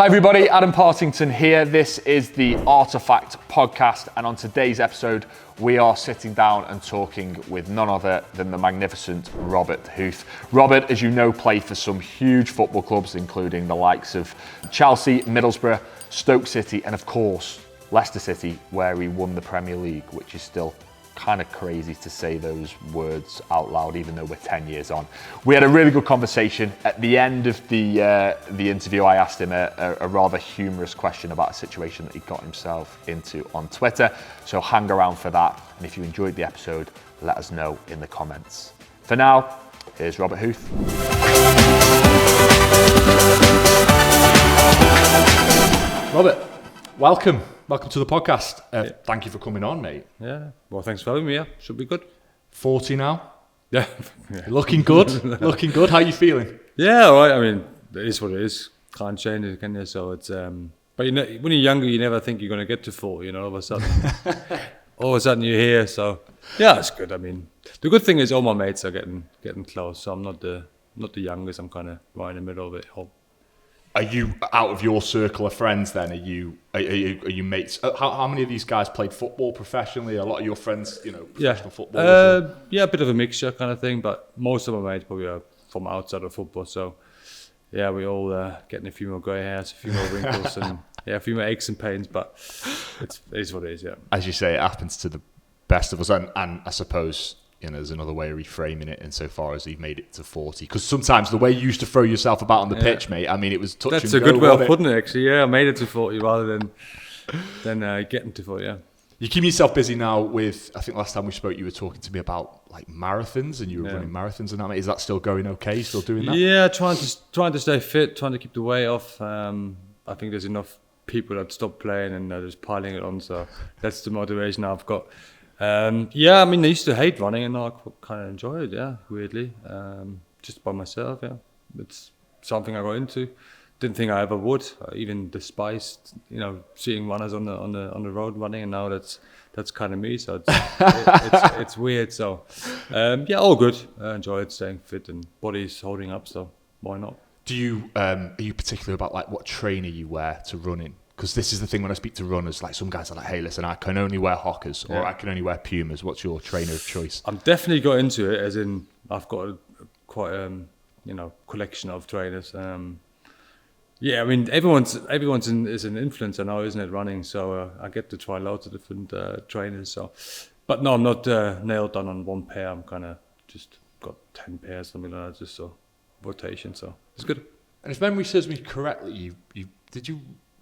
Hi everybody, Adam Partington here. This is the Artifact podcast, and on today's episode we are sitting down and talking with none other than the magnificent Robert Huth. Robert, as you know, played for some huge football clubs, including the likes of Chelsea, Middlesbrough, Stoke City, and of course Leicester City, where he won the Premier League, which is still kind of crazy to say those words out loud, even though we're 10 years on. We had a really good conversation. At the end of the interview, I asked him a rather humorous question about a situation that he got himself into on Twitter. So hang around for that. And if you enjoyed the episode, let us know in the comments. For now, here's Robert Huth. Robert, welcome. Welcome to the podcast. Thank you for coming on, mate. Yeah, well, thanks for having me. Yeah, should be good. 40 now. Yeah. Looking good. Looking good. How are you feeling? Yeah, all right. I mean, it is what it is. Can't change it, can you? So it's, but you know, when you're younger, you never think you're going to get to 40, you know, all of a sudden you're here. So yeah, it's good. I mean, the good thing is all my mates are getting close. So I'm not the youngest. I'm kind of right in the middle of it. Are you out of your circle of friends then? Are you mates? How many of these guys played football professionally? A lot of your friends, you know, professional footballers? Yeah, a bit of a mixture kind of thing, but most of my mates probably are from outside of football. So yeah, we all getting a few more grey hairs, a few more wrinkles, and yeah, a few more aches and pains, but it is what it is, yeah. As you say, it happens to the best of us, and I suppose, you know, there's another way of reframing it insofar as you've made it to 40. Because sometimes the way you used to throw yourself about on the pitch, mate, I mean, it was touch and go. That's a good way of putting it, actually. Yeah, I made it to 40 rather than getting to 40, yeah. You keep yourself busy now with, I think last time we spoke, you were talking to me about like marathons, and you were running marathons and that, mate. Is that still going okay? You still doing that? Yeah, trying to stay fit, trying to keep the weight off. I think there's enough people that stop playing and they're just piling it on, so that's the motivation I've got. Yeah, I mean, I used to hate running and now I kind of enjoy it, yeah, weirdly. Just by myself, yeah. It's something I got into. Didn't think I ever would. Even despised, you know, seeing runners on the road running, and now that's kind of me. So it's weird. So yeah, all good. I enjoy it, staying fit, and body's holding up. So why not? Do you are you particular about like what trainer you wear to run in? Because this is the thing when I speak to runners, like some guys are like, hey, listen, I can only wear Hokas or I can only wear Pumas. What's your trainer of choice? I'm definitely got into it, as in I've got quite you know, collection of trainers. Yeah, I mean, everyone's is an influencer now, isn't it, running? So I get to try loads of different trainers. So, but no, I'm not nailed down on one pair. I'm kind of just got 10 pairs, something like that, just so rotation. So it's good. And if memory serves me correctly,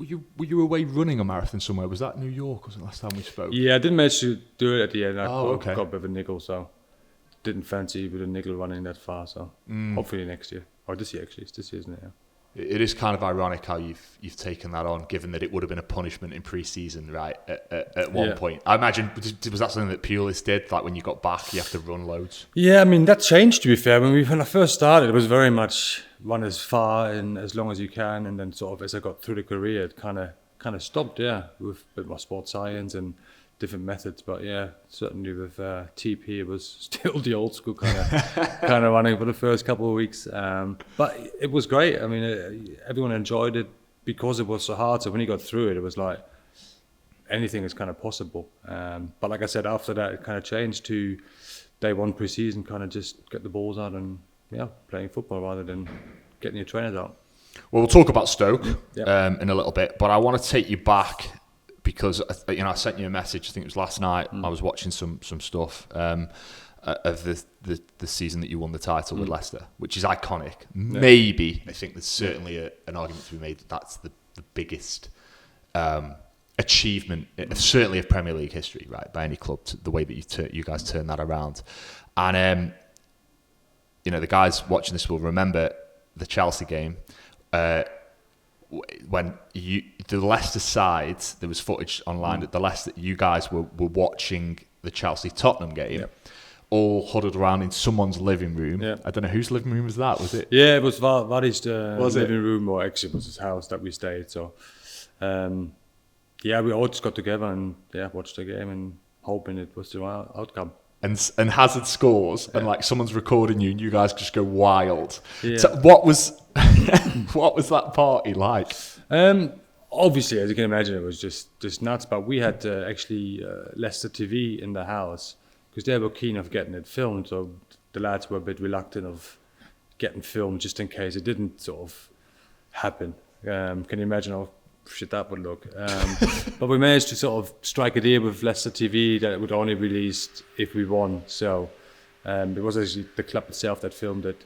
were you away running a marathon somewhere? Was that New York? Was it last time we spoke? Yeah, I didn't manage to do it at the end. I got a bit of a niggle, so didn't fancy with a niggle running that far. So hopefully next year, or this year actually. It's this year, isn't it? Yeah. It is kind of ironic how you've taken that on, given that it would have been a punishment in pre-season, right? At one point, I imagine, was that something that Pulis did? Like when you got back, you have to run loads. Yeah, I mean that changed. To be fair, when I first started, it was very much run as far and as long as you can, and then sort of as I got through the career, it kind of stopped. Yeah, with a bit more sports science and different methods, but yeah, certainly with TP, it was still the old school kind of running for the first couple of weeks. But it was great. I mean, everyone enjoyed it because it was so hard. So when you got through it, it was like anything is kind of possible. But like I said, after that, it kind of changed to day one pre-season, kind of just get the balls out and playing football rather than getting your trainers out. Well, we'll talk about Stoke in a little bit, but I want to take you back. Because I sent you a message. I think it was last night. I was watching some stuff of the season that you won the title with Leicester, which is iconic. Yeah. Maybe I think there's certainly an argument to be made that that's the biggest achievement, certainly of Premier League history, right? By any club, the way that you guys turned that around, and the guys watching this will remember the Chelsea game. When the Leicester side, there was footage online that the Leicester, you guys were watching the Chelsea Tottenham game, all huddled around in someone's living room. Yeah. I don't know whose living room was that. Was it? Yeah, it was Vardy's living room, or actually it was his house that we stayed. So, we all just got together and watched the game and hoping it was the right outcome. and Hazard scores and like someone's recording you and you guys just go wild. Yeah. So what was that party like? Obviously, as you can imagine, it was just nuts. But we had actually Leicester TV in the house because they were keen of getting it filmed. So the lads were a bit reluctant of getting filmed just in case it didn't sort of happen. Can you imagine how shit that would look? But we managed to sort of strike a deal with Leicester TV that it would only be released if we won. So it was actually the club itself that filmed it.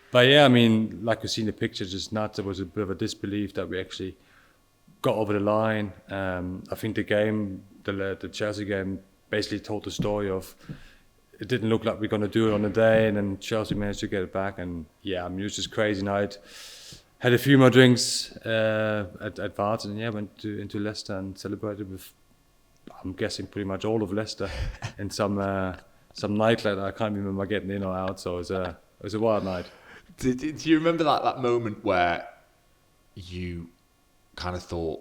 But yeah, I mean, like we've seen the pictures, just nuts. There was a bit of a disbelief that we actually got over the line. I think the game, the Chelsea game, basically told the story of it didn't look like we were going to do it on the day, and then Chelsea managed to get it back. And yeah, I mean, it was just crazy night. Had a few more drinks at Vart, and yeah, went into Leicester and celebrated with, I'm guessing, pretty much all of Leicester in some nightclub. I can't remember getting in or out, so it was a wild night. Do you remember that moment where you kind of thought,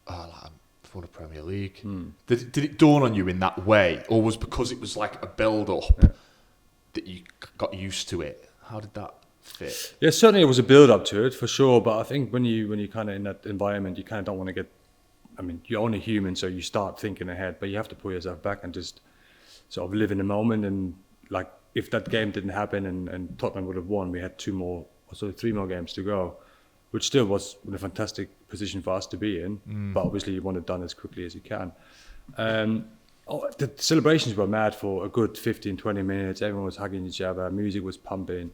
oh, like, I'm for the Premier League? Did it dawn on you in that way, or was because it was like a build-up that you got used to it? How did that fit? Yeah, certainly it was a build-up to it for sure. But I think when you kind of in that environment, you kind of don't want to get. I mean, you're only human, so you start thinking ahead, but you have to pull yourself back and just sort of live in the moment. And like, if that game didn't happen and Tottenham would have won, we had 3 more games to go, which still was a fantastic position for us to be in. But obviously you want it done as quickly as you can. The celebrations were mad for a good 15, 20 minutes. Everyone was hugging each other. Music was pumping,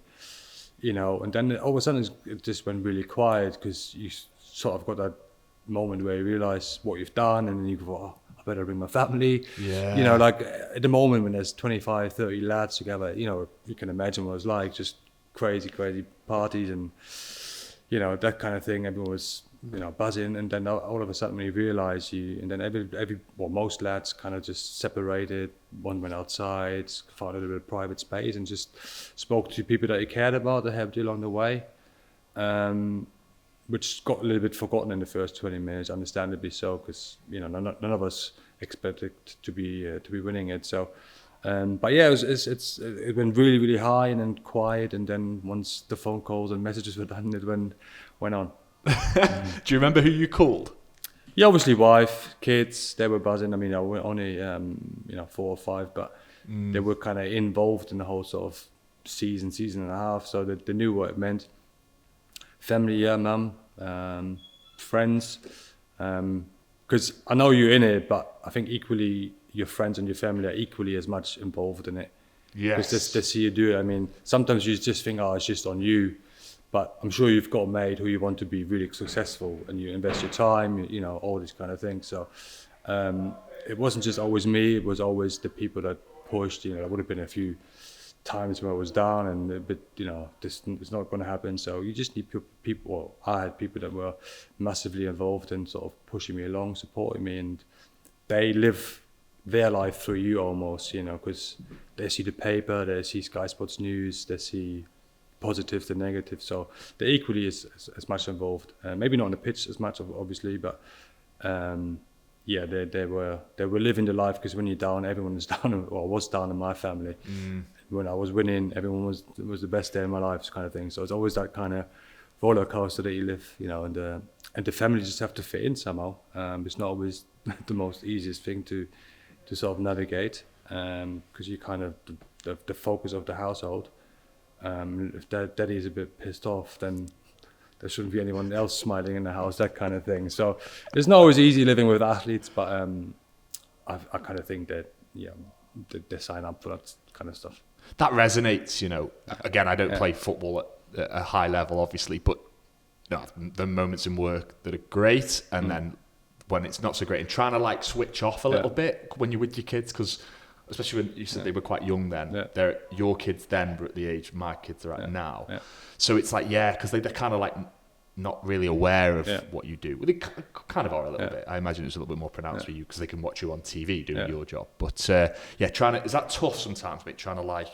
and then all of a sudden it just went really quiet because you sort of got that moment where you realise what you've done, and then you go, oh, I better bring my family. Yeah. Like at the moment when there's 25, 30 lads together, you can imagine what it was like, just crazy parties and, that kind of thing. Everyone was, buzzing, and then all of a sudden when you realise and then most lads kind of just separated. One went outside, found a little bit of private space and just spoke to people that he cared about that helped you along the way. Which got a little bit forgotten in the first 20 minutes, understandably so, because none of us expected to be winning it. So, but yeah, it went really, really high and then quiet, and then once the phone calls and messages were done, it went on. Do you remember who you called? Yeah, obviously wife, kids, they were buzzing. I mean, I were only 4 or 5, but they were kind of involved in the whole sort of season and a half, so they knew what it meant. Family, yeah, mum, friends, because I know you're in it, but I think equally your friends and your family are equally as much involved in it. Yes. Because they see you do it. I mean, sometimes you just think, oh, it's just on you, but I'm sure you've got a mate who you want to be really successful, and you invest your time, all these kind of things. So it wasn't just always me; it was always the people that pushed. There would have been a few times where I was down and this is not going to happen, so you just need people. Well, I had people that were massively involved and sort of pushing me along, supporting me, and they live their life through you almost, because they see the paper, they see Sky Sports News, they see positives and negatives, so they're equally as much involved. Maybe not on the pitch as much, obviously, but yeah, they were living the life, because when you're down, everyone is down, or was down in my family. When I was winning, everyone was the best day of my life, kind of thing. So it's always that kind of roller coaster that you live, and the family just have to fit in somehow. It's not always the most easiest thing to sort of navigate, because you kind of the focus of the household. If daddy is a bit pissed off, then there shouldn't be anyone else smiling in the house, that kind of thing. So it's not always easy living with athletes, but I kind of think that they sign up for that kind of stuff. That resonates, Again, I don't play football at a high level, obviously, but the moments in work that are great, and then when it's not so great, and trying to like switch off a little bit when you're with your kids, because especially when you said they were quite young then, they're your kids then were at the age my kids are at now. So it's like, because they're kind of like not really aware of what you do. Well, they kind of are a little bit. I imagine it's a little bit more pronounced for you because they can watch you on TV doing your job. But is that tough sometimes, mate? Trying to like,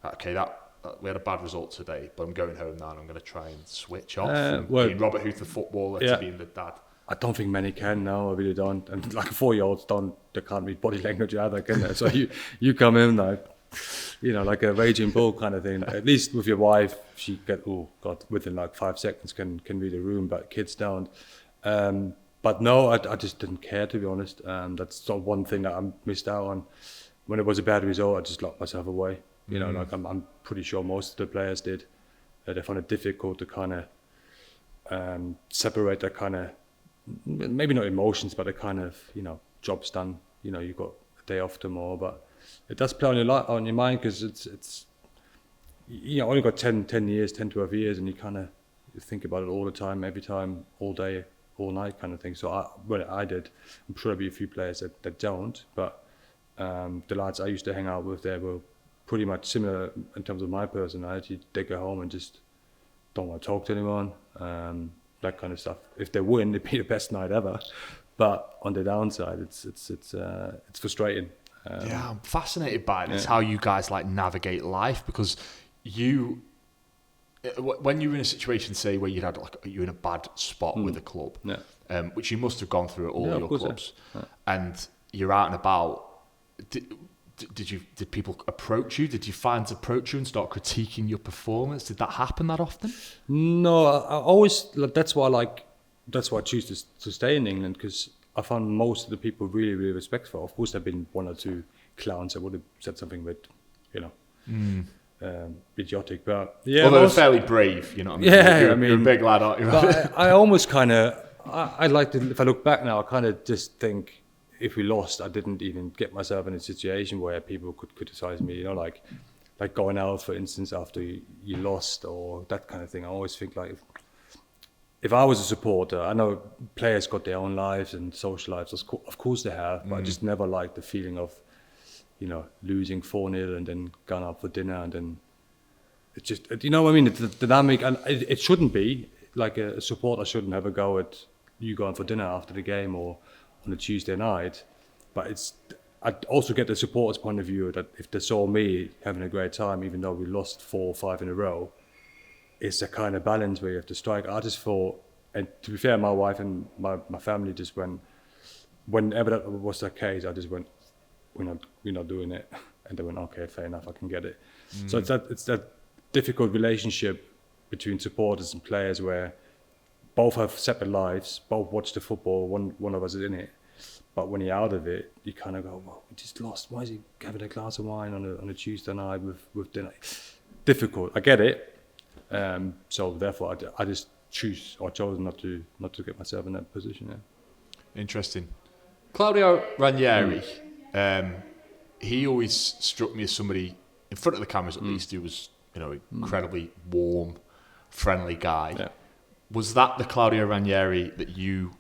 okay, we had a bad result today, but I'm going home now and I'm going to try and switch off. Being Robert Huth, the footballer, to being the dad. I don't think many can now. I really don't. And like 4-year-olds they can't read body language either, can they? So you come in like, like a raging bull kind of thing. At least with your wife, she within like 5 seconds can read a room, but kids don't. But no, I just didn't care, to be honest. That's sort of one thing that I missed out on. When it was a bad result, I just locked myself away. Like I'm pretty sure most of the players did. They found it difficult to kind of separate that kind of, maybe not emotions, but the kind of, job's done. You got a day off tomorrow, but it does play on your mind, because it's only got 10 years, 10, 12 years, and you kind of think about it all the time, every time, all day, all night kind of thing. So I did. I'm sure there'll be a few players that don't, but the lads I used to hang out with, they were pretty much similar in terms of my personality. They go home and just don't want to talk to anyone, that kind of stuff. If they win, it'd be the best night ever. But on the downside, it's frustrating. I'm fascinated by this, how you guys like navigate life, because when you're in a situation, say, where you're in a bad spot with a club, which you must have gone through at all your clubs, and you're out and about. Did people approach you? Did your fans approach you and start critiquing your performance? Did that happen that often? No, I always. That's why I choose to stay in England, because I found most of the people really, really respectful. Of course, there've been one or two clowns that would have said something a bit, idiotic, but yeah. Although fairly brave, you know what I mean? Yeah, you're a big lad, aren't you? But I almost kind of. I like to. If I look back now, I kind of just think, if we lost, I didn't even get myself in a situation where people could criticize me, like going out, for instance, after you lost, or that kind of thing. I always think, like, if I was a supporter, I know players got their own lives and social lives, of course they have, but I just never liked the feeling of, losing 4-0 and then going out for dinner, and then it's just, what I mean, it's the dynamic, and it shouldn't be, like a supporter shouldn't have a go at you going for dinner after the game or on a Tuesday night, but I also get the supporters' point of view, that if they saw me having a great time, even though we lost 4 or 5 in a row, it's a kind of balance where you have to strike. I just thought, and to be fair, my wife and my family just went, whenever that was the case, I just went, we're not doing it, and they went, okay, fair enough, I can get it. So it's that difficult relationship between supporters and players, where both have separate lives, both watch the football, one of us is in it. But when you're out of it, you kind of go, well, we just lost. Why is he having a glass of wine on a Tuesday night with dinner? Difficult. I get it. So therefore, I just chose not to get myself in that position. Yeah. Interesting. Claudio Ranieri, he always struck me as somebody, in front of the cameras at least, who was incredibly warm, friendly guy. Yeah. Was that the Claudio Ranieri that you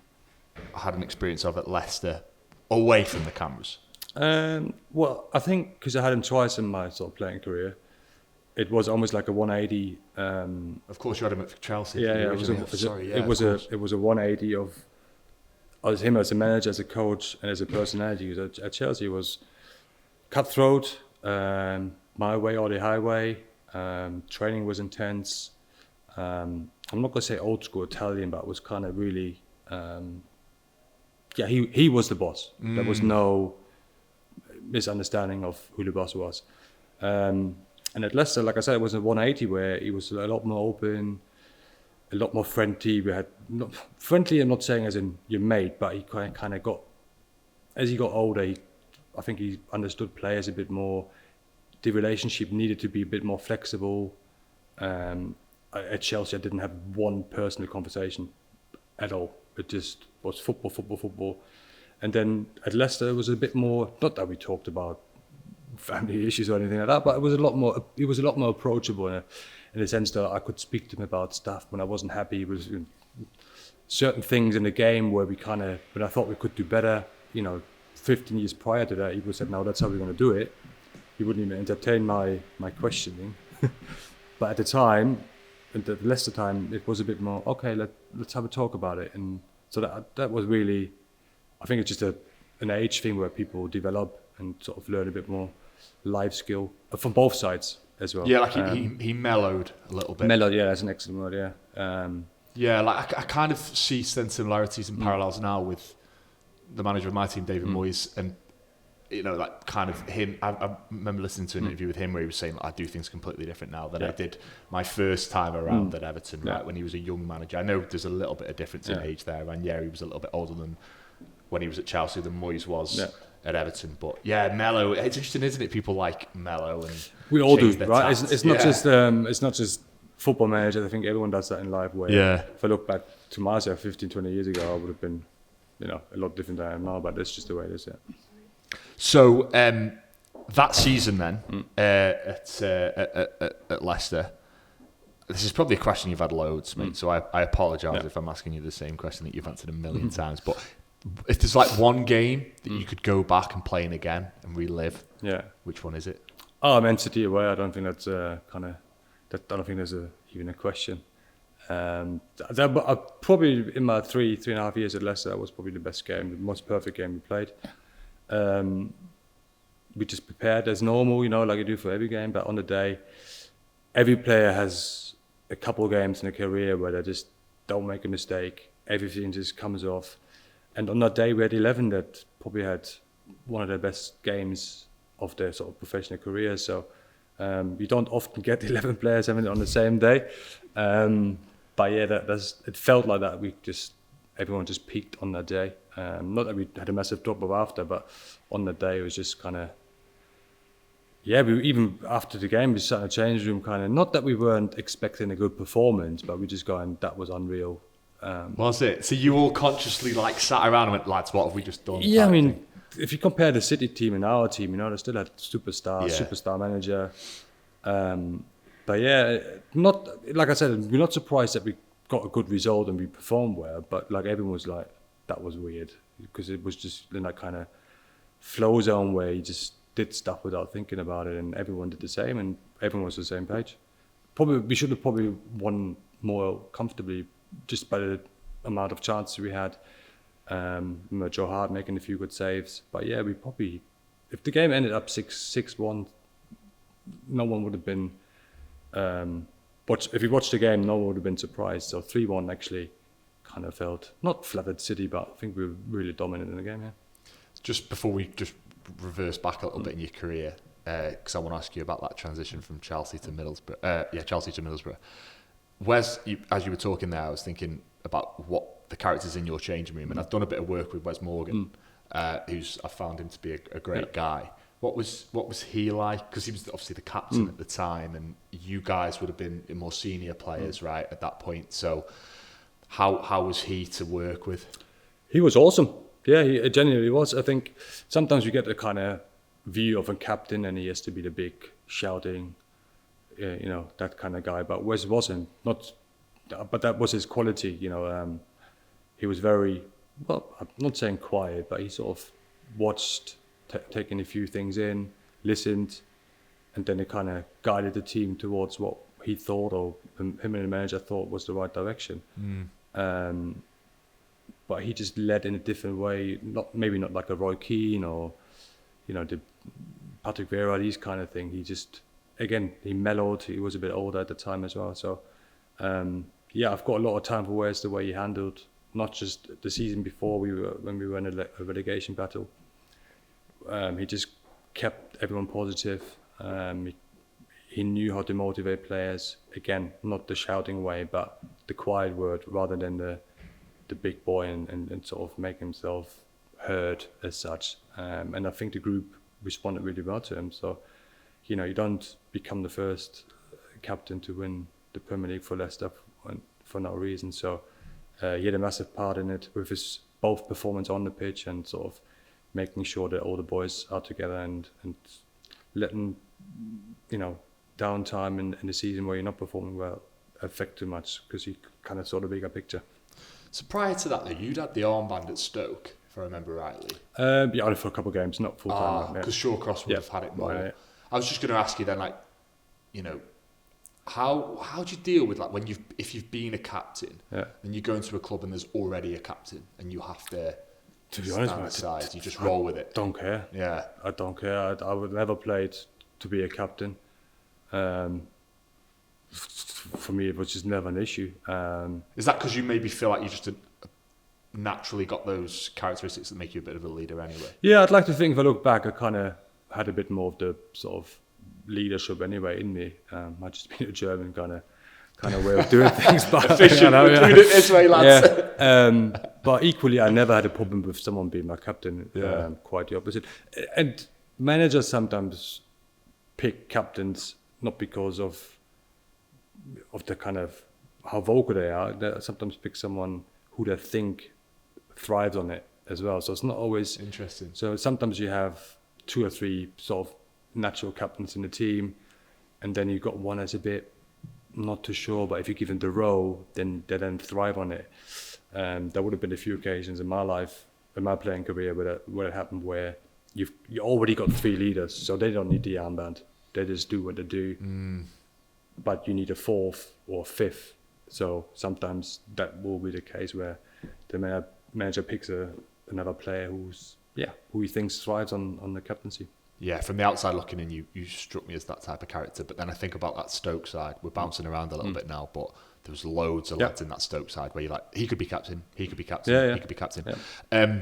had an experience of at Leicester, away from the cameras? Well, I think because I had him twice in my sort of playing career, it was almost like a 180. Of course, you had him at Chelsea. Yeah, it was a 180 of him as a manager, as a coach, and as a personality. At Chelsea, he was cutthroat, my way or the highway. Training was intense. I'm not going to say old school Italian, but it was kind of really, he was the boss. There was no misunderstanding of who the boss was. And at Leicester, like I said, it was a 180 where he was a lot more open, a lot more friendly. Friendly, I'm not saying as in your mate, but he kind of got, as he got older, I think he understood players a bit more. The relationship needed to be a bit more flexible. At Chelsea, I didn't have one personal conversation at all. It just was football. And then at Leicester, it was a bit more, not that we talked about family issues or anything like that, but it was a lot more approachable in the sense that I could speak to him about stuff when I wasn't happy with certain things in the game where when I thought we could do better, 15 years prior to that, he would have said, no, that's how we're going to do it. He wouldn't even entertain my questioning. But at the time, at the Leicester time, it was a bit more, okay, let's have a talk about it. And so that was really, I think it's just an age thing where people develop and sort of learn a bit more life skill from both sides as well. Yeah, like he mellowed a little bit. Mellowed, yeah, that's an excellent word, yeah. Yeah, like I kind of see similarities and parallels now with the manager of my team, David Moyes, and like kind of him. I remember listening to an interview with him where he was saying, like, I do things completely different now than I did my first time around at Everton, right, when he was a young manager. I know there's a little bit of difference in age there, and he was a little bit older than when he was at Chelsea than Moyes was at Everton. But yeah, Mello, it's interesting, isn't it? People like Mello, and we all do, right? It's not just football managers. I think everyone does that in life. Where if I look back to myself 15, 20 years ago, I would have been, a lot different than I am now. But that's just the way it is. Yeah. So that season then at Leicester, this is probably a question you've had loads, mate. So I apologise if I'm asking you the same question that you've answered a million times. But if there's like one game that you could go back and play in again and relive, which one is it? Oh, Man City away. I don't think that's I don't think there's even a question. Probably in my 3.5 years at Leicester, that was probably the best game, the most perfect game we played. We just prepared as normal, like you do for every game. But on the day, every player has a couple of games in a career where they just don't make a mistake. Everything just comes off. And on that day, we had 11 that probably had one of their best games of their sort of professional career. So you don't often get 11 players having it on the same day. But yeah, it felt like that. Everyone just peaked on that day. Not that we had a massive drop off after, but on that day it was just kind of, even after the game we sat in the change room kind of, not that we weren't expecting a good performance, but we just going, that was unreal. Was it? So you all consciously like sat around and went, lads, what have we just done? Yeah, I mean, if you compare the City team and our team, they still had superstar manager. But yeah, not like I said, we're not surprised that we got a good result and we performed well. But like everyone was like, that was weird, because it was just in that kind of flow zone where you just did stuff without thinking about it, and everyone did the same, and everyone was on the same page. We should have probably won more comfortably just by the amount of chances we had. Joe Hart making a few good saves, but yeah, we probably, if the game ended up 6-1, no one would have been. If you watched the game, no one would have been surprised. So 3-1 actually kind of felt not flattered City, but I think we were really dominant in the game. Yeah. Just before we just reverse back a little bit in your career, because I want to ask you about that transition from Chelsea to Middlesbrough. Chelsea to Middlesbrough. As you were talking there, I was thinking about what the characters in your changing room, and I've done a bit of work with Wes Morgan, I found him to be a great guy. What was he like? Because he was obviously the captain at the time, and you guys would have been more senior players, right, at that point. So how was he to work with? He was awesome. Yeah, he genuinely was. I think sometimes you get a kind of view of a captain, and he has to be the big shouting, that kind of guy. But Wes wasn't. But that was his quality. He was very, well, I'm not saying quiet, but he sort of watched, taking a few things in, listened, and then he kind of guided the team towards what he thought, or him and the manager thought was the right direction. But he just led in a different way, maybe not like a Roy Keane or, the Patrick Vieira, these kind of thing. He just, again, he mellowed. He was a bit older at the time as well. So, I've got a lot of time for Wes, the way he handled not just the season before when we were in a relegation battle. He just kept everyone positive. He knew how to motivate players. Again, not the shouting way, but the quiet word rather than the big boy and sort of make himself heard as such. And I think the group responded really well to him. So, you don't become the first captain to win the Premier League for Leicester for no reason. So he had a massive part in it with his both performance on the pitch and sort of making sure that all the boys are together and letting, downtime in the season where you're not performing well affect too much, because you kind of saw the bigger picture. So prior to that, though, you'd had the armband at Stoke, if I remember rightly. Only for a couple of games, not full time. Because Shawcross would have had it more. Right. I was just going to ask you then, how do you deal with like if you've been a captain and you go into a club and there's already a captain and you have to be honest, stand aside, you just roll with it? Don't care. Yeah, I don't care. I would never play it to be a captain. for me, it was just never an issue. Is that because you maybe feel like you just naturally got those characteristics that make you a bit of a leader anyway? Yeah, I'd like to think if I look back, I kind of had a bit more of the sort of leadership anyway in me. I just been a German kind of way of doing things, but efficient. We're doing it this way, lads. Yeah. But equally, I never had a problem with someone being my captain. Quite the opposite. And managers sometimes pick captains not because of the kind of how vocal they are. They sometimes pick someone who they think thrives on it as well. So it's not always interesting. So sometimes you have 2 or 3 sort of natural captains in the team, and then you've got one that's a bit not too sure, but if you give them the role, then they then thrive on it. There would have been a few occasions in my life, in my playing career, where it happened where you already got 3 leaders, so they don't need the armband. They just do what they do. But you need a 4th or 5th. So sometimes that will be the case where the manager picks another player who he thinks thrives on the captaincy. Yeah, from the outside looking in, you struck me as that type of character. But then I think about that Stoke side. We're bouncing around a little bit now, but there was loads of lads in that Stoke side where you're like, he could be captain, he could be captain, he could be captain. Yeah.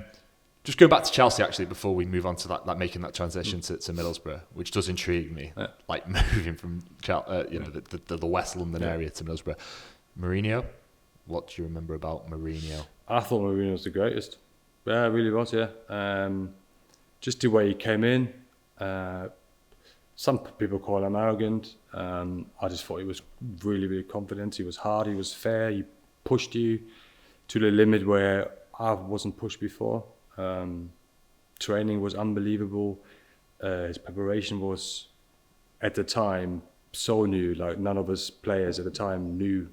Just go back to Chelsea actually before we move on to that making that transition to Middlesbrough, which does intrigue me. Yeah. Like moving from the West London area to Middlesbrough. Mourinho, what do you remember about Mourinho? I thought Mourinho was the greatest. Yeah, it really was. Yeah, just the way he came in. Some people call him arrogant. I just thought he was really, really confident. He was hard. He was fair. He pushed you to the limit where I wasn't pushed before. Training was unbelievable. His preparation was, at the time, so new. Like none of us players at the time knew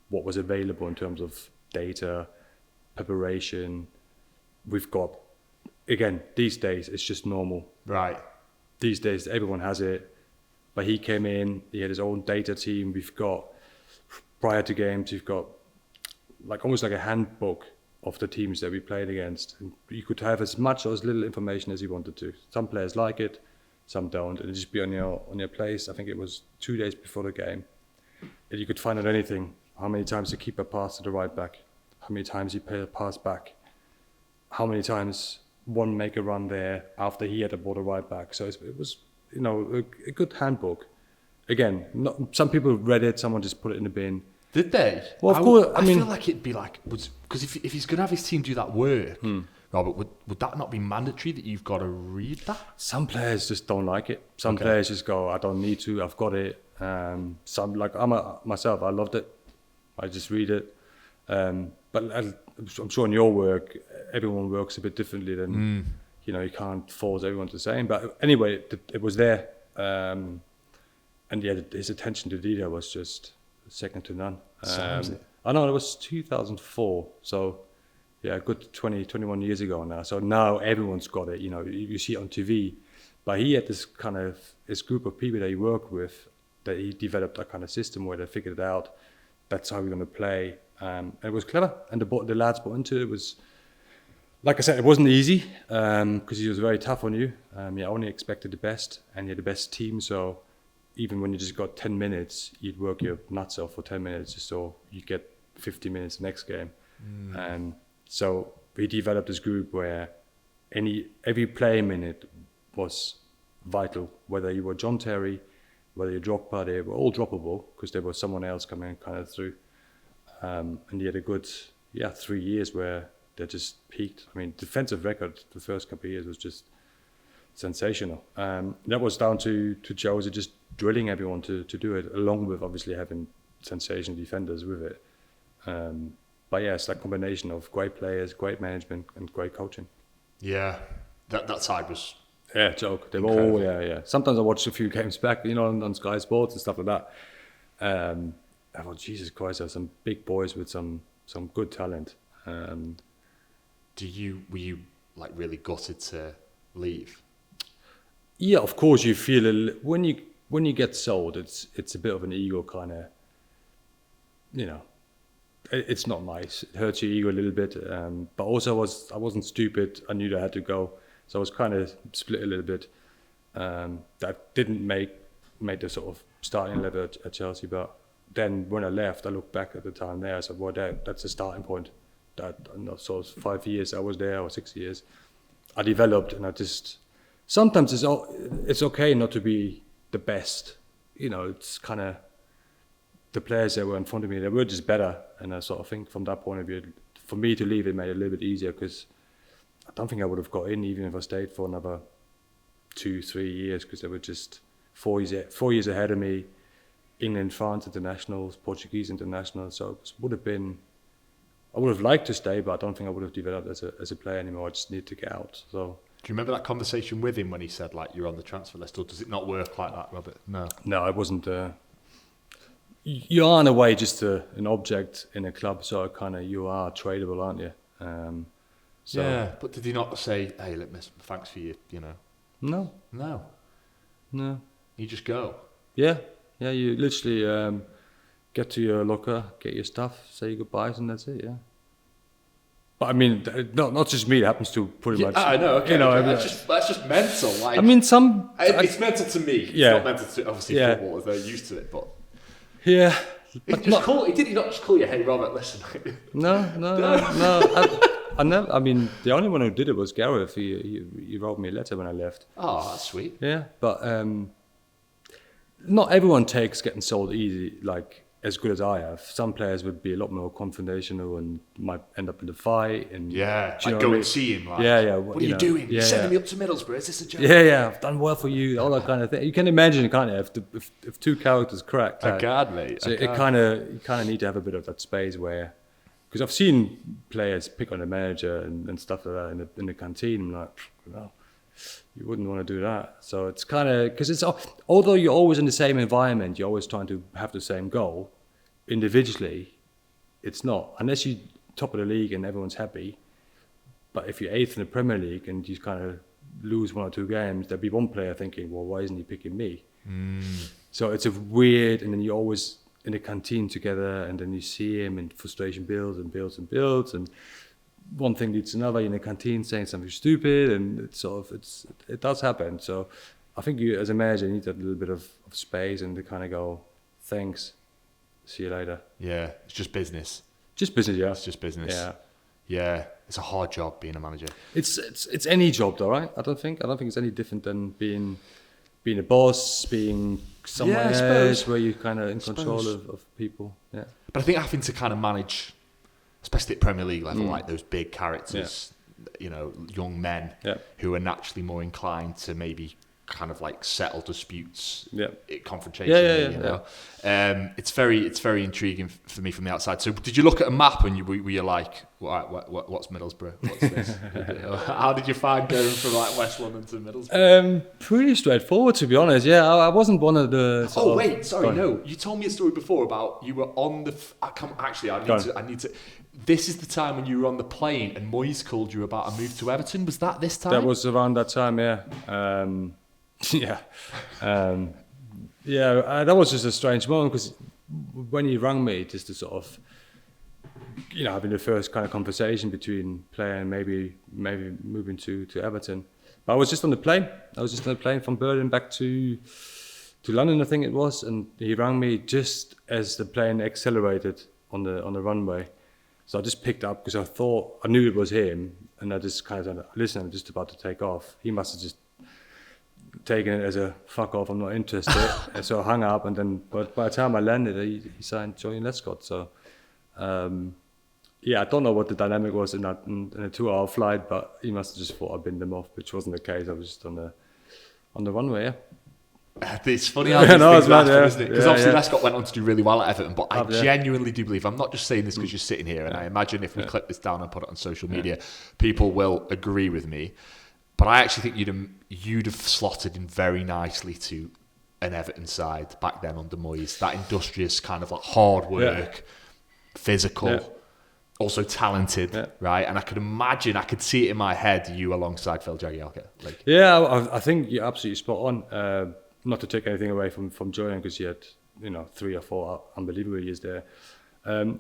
what was available in terms of data, preparation. We've got, again, these days it's just normal. Right. These days everyone has it. But he came in, he had his own data team. We've got, prior to games, you've got almost like a handbook of the teams that we played against. And you could have as much or as little information as you wanted to. Some players like it, some don't. And it'd just be on your place. I think it was 2 days before the game. And you could find out anything. How many times the keeper passed to the right back? How many times he passed back? How many times one make a run there after he had the ball the right back? So it was, a good handbook. Again, some people read it, someone just put it in the bin. Did they? Well, of course. I feel like it'd be like, because if he's going to have his team do that work, Robert, would that not be mandatory that you've got to read that? Some players just don't like it. Some players just go, I don't need to, I've got it. Some, like myself, I loved it. I just read it. But I'm sure in your work, everyone works a bit differently than, you can't force everyone to the same. But anyway, it was there. And his attention to detail was just second to none. I know it was 2004, so a good 21 years ago now. So now everyone's got it. You see it on TV, but he had this group of people that he worked with, that he developed a kind of system where they figured it out. That's how we're going to play. And it was clever, and the lads bought into it. It was, like I said, it wasn't easy because he was very tough on you. You only expected the best, and you had the best team, so even when you just got 10 minutes, you'd work your nuts off for 10 minutes just so you get 50 minutes next game. So we developed this group where every play minute was vital. Whether you were John Terry, whether you Drogba, they were all droppable because there was someone else coming kind of through. And you had a good 3 years where they just peaked. I mean, defensive record the first couple of years was just sensational. That was down to Jose just drilling everyone to do it, along with obviously having sensational defenders with it. But it's that combination of great players, great management, and great coaching. Yeah, that side was joke. They were all Sometimes I watch a few games back, on Sky Sports and stuff like that. I thought, Jesus Christ, there's some big boys with some good talent. Were you like really gutted to leave? Yeah, of course you feel when you get sold, it's a bit of an ego kind of, it's not nice. It hurts your ego a little bit. But also I wasn't stupid. I knew that I had to go, so I was kind of split a little bit. That didn't make the sort of starting level at Chelsea, but then when I left, I looked back at the time there. I said, well, that's a starting point. That sort of 5 years I was there, or 6 years, I developed, and I just sometimes it's okay not to be the best. It's kind of the players that were in front of me, they were just better, and I sort of think from that point of view, for me to leave, it made it a little bit easier, because I don't think I would have got in even if I stayed for another 2-3 years, because they were just 4 years ahead of me. England, France internationals, Portuguese internationals, so it would have been. I would have liked to stay, but I don't think I would have developed as a player anymore. I just need to get out. So. Do you remember that conversation with him when he said, like, you're on the transfer list, or does it not work like that, Robert? No. No, it wasn't. You are in a way just an object in a club, so you are tradable, aren't you? Yeah, but did he not say, hey, look, miss, thanks for you, No. You just go? Yeah, you literally get to your locker, get your stuff, say your goodbyes, and that's it, yeah. But I mean, not just me, it happens to pretty much. I know, okay. That's just mental. Like, I mean, it's mental to me. It's not mental to, obviously, footballers, they're used to it, but... Yeah. Did he not just call you, hey, Robert, listen? No. I never. I mean, the only one who did it was Gareth. He wrote me a letter when I left. Oh, that's sweet. Yeah, but not everyone takes getting sold easy, like as good as I have. Some players would be a lot more confrontational and might end up in a fight. And go and see him. Like, what are you doing? You're sending me up to Middlesbrough. Is this a joke? Yeah. I've done well for you. All that kind of thing. You can imagine, can't you? If two characters crack. I can't, mate. So you kind of need to have a bit of that space where. Because I've seen players pick on the manager and stuff like that in the canteen. I'm like, well, you wouldn't want to do that. So it's kind of, because it's, although you're always in the same environment, you're always trying to have the same goal. Individually, it's not. Unless you're top of the league and everyone's happy. But if you're 8th in the Premier League and you kind of lose 1 or 2 games, there'll be one player thinking, well, why isn't he picking me? So it's a weird, and then you're always in the canteen together, and then you see him, and frustration builds, and one thing leads to another in the canteen saying something stupid, and it does happen. So I think you, as a manager, need that little bit of space and to kind of go, thanks, see you later. Yeah, it's just business. Just business, yeah. It's just business. Yeah. It's a hard job being a manager. It's any job though, right? I don't think it's any different than being a boss, being somewhere else where you're kind of in control of people. Yeah. But I think having to kind of manage, especially at Premier League level, like those big characters, young men who are naturally more inclined to maybe kind of like settle disputes, confrontation. It's very intriguing for me from the outside. So, did you look at a map and were you like, what's Middlesbrough? What's this? How did you find going from like West London to Middlesbrough? Pretty straightforward, to be honest. Yeah, I wasn't one of the. No. You told me a story before about you were on the. I need to. This is the time when you were on the plane and Moyes called you about a move to Everton. Was that this time? That was around that time, yeah. That was just a strange moment, because when he rang me, just to sort of, having the first kind of conversation between player and maybe moving to Everton. But I was just on the plane. From Berlin back to London, I think it was, and he rang me just as the plane accelerated on the runway. So I just picked up, because I knew it was him, and I just kind of said, listen, I'm just about to take off. He must have just taken it as a fuck off, I'm not interested. And so I hung up, and then but by the time I landed, he signed Julian Lescott. So I don't know what the dynamic was in a 2-hour flight, but he must have just thought I'd binned them off, which wasn't the case. I was just on the runway. Yeah. It's funny how these things happen, isn't it? Because obviously Lescott went on to do really well at Everton, but I genuinely do believe, I'm not just saying this because you're sitting here, and I imagine if we clip this down and put it on social media, people will agree with me. But I actually think you'd have slotted in very nicely to an Everton side back then under Moyes. That industrious kind of like hard work, physical, also talented, right? And I could see it in my head, you alongside Phil Jagielka. I think you're absolutely spot on. Not to take anything away from Julian, because he had 3 or 4 unbelievable years there. And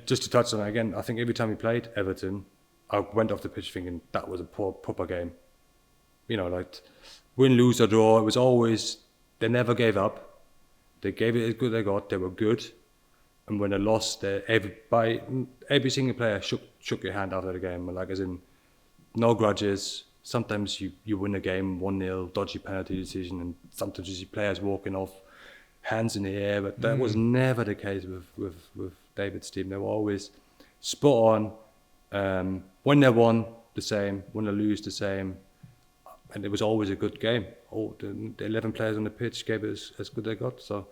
just to touch on it again, I think every time we played Everton, I went off the pitch thinking that was a proper game. Like win, lose or draw, it was always, they never gave up. They gave it as good as they got. They were good. and when they lost, every single player shook your hand after the game, like as in no grudges. Sometimes you win a game 1-0, dodgy penalty decision, and sometimes you see players walking off, hands in the air. But that was never the case with David's team. They were always spot on. When they won, the same. When they lose, the same. And it was always a good game. All the 11 players on the pitch gave it as good as they got. So,